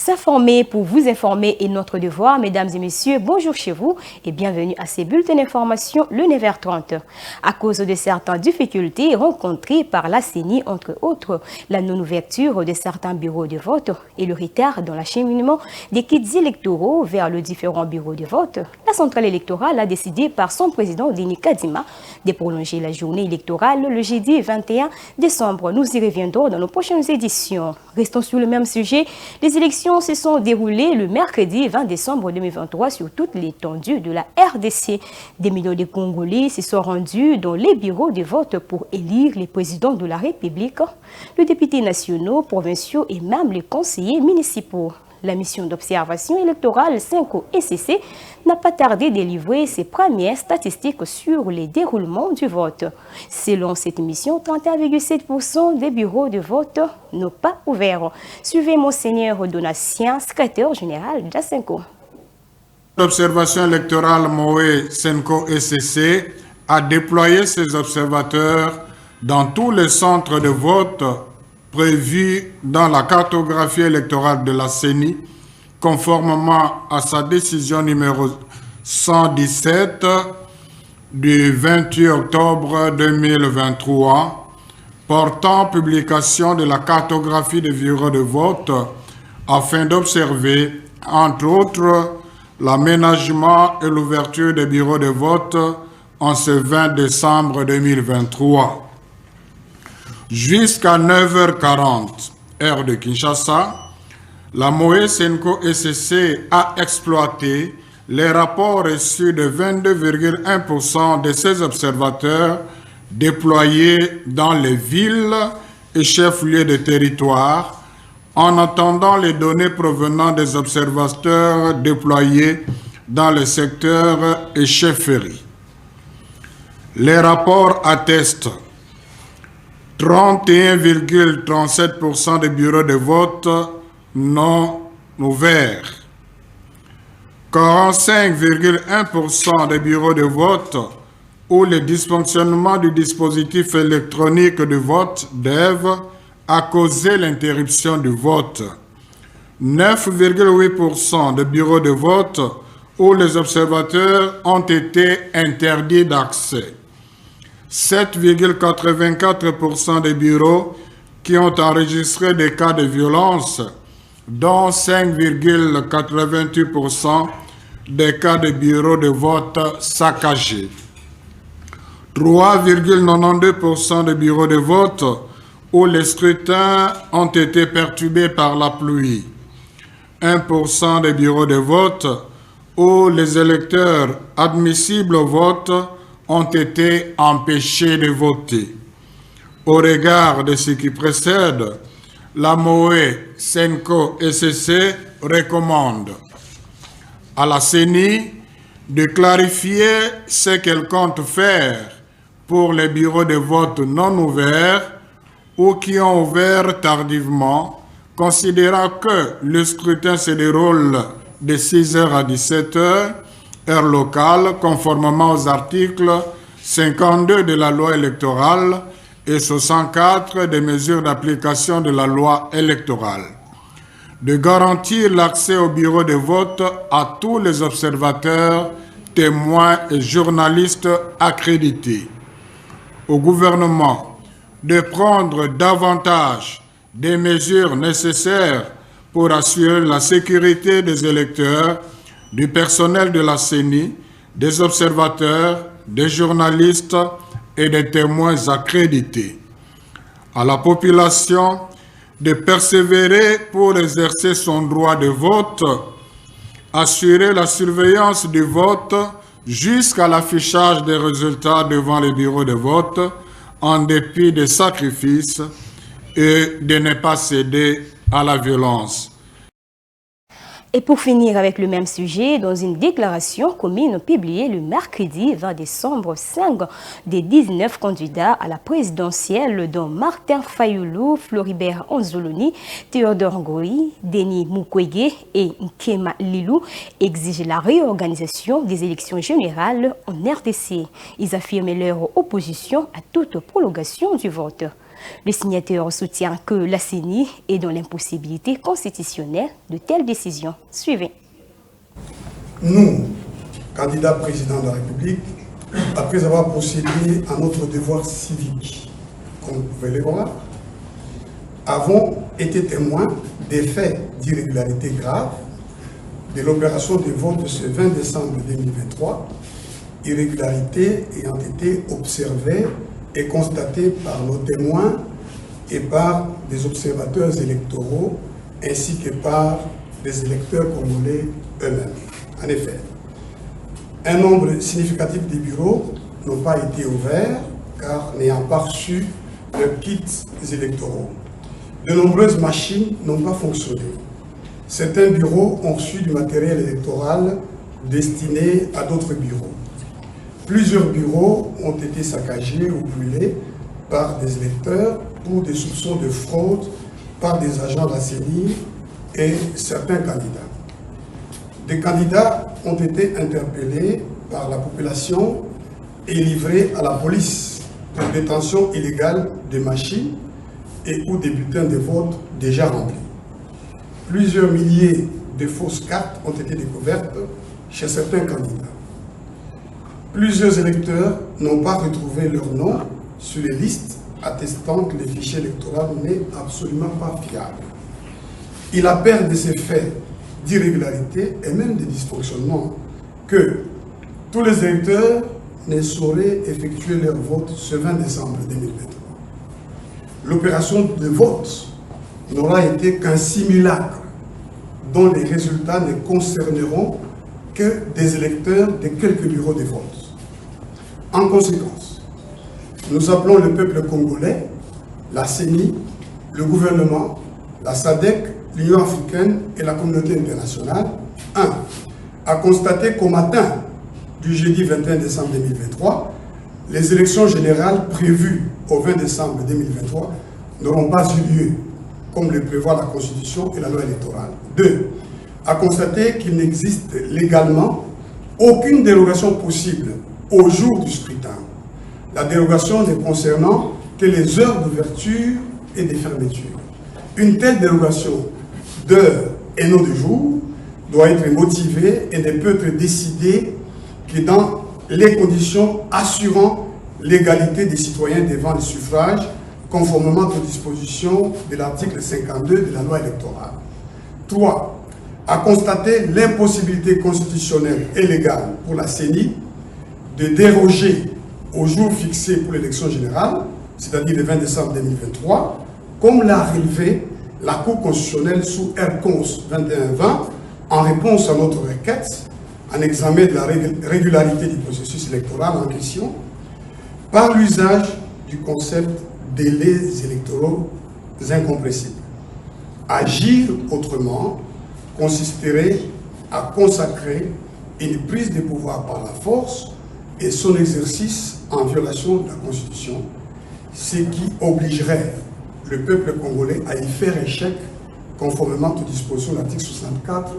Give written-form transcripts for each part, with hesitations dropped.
S'informer pour vous informer est notre devoir. Mesdames et messieurs, bonjour chez vous et bienvenue à ces bulletins d'information le 9h30. À cause de certaines difficultés rencontrées par la CENI, entre autres, la non-ouverture de certains bureaux de vote et le retard dans l'acheminement des kits électoraux vers les différents bureaux de vote, la centrale électorale a décidé par son président Denis Kadima de prolonger la journée électorale le jeudi 21 décembre. Nous y reviendrons dans nos prochaines éditions. Restons sur le même sujet. Les élections se sont déroulées le mercredi 20 décembre 2023 sur toute l'étendue de la RDC. Des millions de Congolais se sont rendus dans les bureaux de vote pour élire les présidents de la République, les députés nationaux, provinciaux et même les conseillers municipaux. La mission d'observation électorale 5O-ECC n'a pas tardé de livrer ses premières statistiques sur les déroulements du vote. Selon cette mission, 31,7% des bureaux de vote n'ont pas ouvert. Suivez Monseigneur Donatien, secrétaire général de la 5O. L'observation électorale MOE 5O-ECC a déployé ses observateurs dans tous les centres de vote prévu dans la cartographie électorale de la CENI, conformément à sa décision numéro 117 du 28 octobre 2023, portant publication de la cartographie des bureaux de vote afin d'observer, entre autres, l'aménagement et l'ouverture des bureaux de vote en ce 20 décembre 2023. Jusqu'à 9h40, heure de Kinshasa, la MOE 5O-ECC a exploité les rapports reçus de 22,1% de ses observateurs déployés dans les villes et chefs-lieux de territoire, en attendant les données provenant des observateurs déployés dans le secteur et chefferies. Les rapports attestent 31,37% des bureaux de vote non ouverts, 45,1% des bureaux de vote où le dysfonctionnement du dispositif électronique de vote DEV a causé l'interruption du vote, 9,8% des bureaux de vote où les observateurs ont été interdits d'accès, 7,84% des bureaux qui ont enregistré des cas de violence, dont 5,88% des cas de bureaux de vote saccagés, 3,92% des bureaux de vote où les scrutins ont été perturbés par la pluie, 1% des bureaux de vote où les électeurs admissibles au vote ont été empêchés de voter. Au regard de ce qui précède, la MOE 5O-ECC recommande à la CENI de clarifier ce qu'elle compte faire pour les bureaux de vote non ouverts ou qui ont ouvert tardivement, considérant que le scrutin se déroule de 6h à 17h, heure locale, conformément aux articles 52 de la loi électorale et 64 des mesures d'application de la loi électorale. De garantir l'accès au bureau de vote à tous les observateurs, témoins et journalistes accrédités. Au gouvernement de prendre davantage des mesures nécessaires pour assurer la sécurité des électeurs, du personnel de la CENI, des observateurs, des journalistes et des témoins accrédités. À la population de persévérer pour exercer son droit de vote, assurer la surveillance du vote jusqu'à l'affichage des résultats devant les bureaux de vote, en dépit des sacrifices, et de ne pas céder à la violence. Et pour finir avec le même sujet, dans une déclaration commune publiée le mercredi 20 décembre, 5 des 19 candidats à la présidentielle, dont Martin Fayoulou, Floribert Anzoloni, Théodore Ngoï, Denis Mukwege et Nkema Lilou, exigent la réorganisation des élections générales en RDC. Ils affirment leur opposition à toute prolongation du vote. Le signataire soutient que la CENI est dans l'impossibilité constitutionnelle de telles décisions. Suivez. Nous, candidats président de la République, après avoir procédé à notre devoir civique, comme vous pouvez le voir, avons été témoins des faits d'irrégularité graves de l'opération de vote de ce 20 décembre 2023, irrégularités ayant été observées et constatées par nos témoins et par des observateurs électoraux ainsi que par des électeurs congolais eux-mêmes. En effet, un nombre significatif de bureaux n'ont pas été ouverts car n'ayant pas reçu leurs kits électoraux. De nombreuses machines n'ont pas fonctionné. Certains bureaux ont reçu du matériel électoral destiné à d'autres bureaux. Plusieurs bureaux ont été saccagés ou brûlés par des électeurs pour des soupçons de fraude par des agents de la CENI et certains candidats. Des candidats ont été interpellés par la population et livrés à la police pour détention illégale de machines et ou des bulletins de vote déjà remplis. Plusieurs milliers de fausses cartes ont été découvertes chez certains candidats. Plusieurs électeurs n'ont pas retrouvé leur nom sur les listes attestant que le fichier électoral n'est absolument pas fiable. Il appelle de ces faits d'irrégularité et même de dysfonctionnement que tous les électeurs ne sauraient effectuer leur vote ce 20 décembre 2023. L'opération de vote n'aura été qu'un simulacre dont les résultats ne concerneront que des électeurs de quelques bureaux de vote. En conséquence, nous appelons le peuple congolais, la CENI, le gouvernement, la SADC, l'Union africaine et la communauté internationale, 1. À constater qu'au matin du jeudi 21 décembre 2023, les élections générales prévues au 20 décembre 2023 n'auront pas eu lieu, comme le prévoit la Constitution et la loi électorale. 2. À constater qu'il n'existe légalement aucune dérogation possible au jour du scrutin. La dérogation ne concernant que les heures d'ouverture et de fermeture. Une telle dérogation d'heure et non de jour doit être motivée et ne peut être décidée que dans les conditions assurant l'égalité des citoyens devant le suffrage, conformément aux dispositions de l'article 52 de la loi électorale. 3. À constater l'impossibilité constitutionnelle et légale pour la CENI de déroger au jour fixé pour l'élection générale, c'est-à-dire le 20 décembre 2023, comme l'a relevé la Cour constitutionnelle sous R-Cons 2120 en réponse à notre requête en examen de la régularité du processus électoral en question par l'usage du concept délais électoraux incompressibles. Agir autrement consisterait à consacrer une prise de pouvoir par la force et son exercice en violation de la Constitution, ce qui obligerait le peuple congolais à y faire échec conformément aux dispositions de l'article 64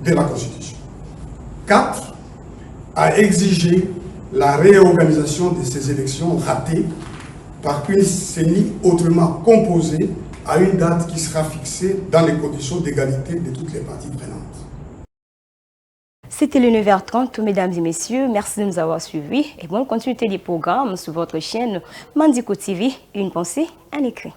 de la Constitution. 4. À exiger la réorganisation de ces élections ratées par une CENI autrement composée à une date qui sera fixée dans les conditions d'égalité de toutes les parties prenantes. C'était le 9h30, mesdames et messieurs. Merci de nous avoir suivis et bonne continuité des programmes sur votre chaîne Mandiko TV. Une pensée, un écrit.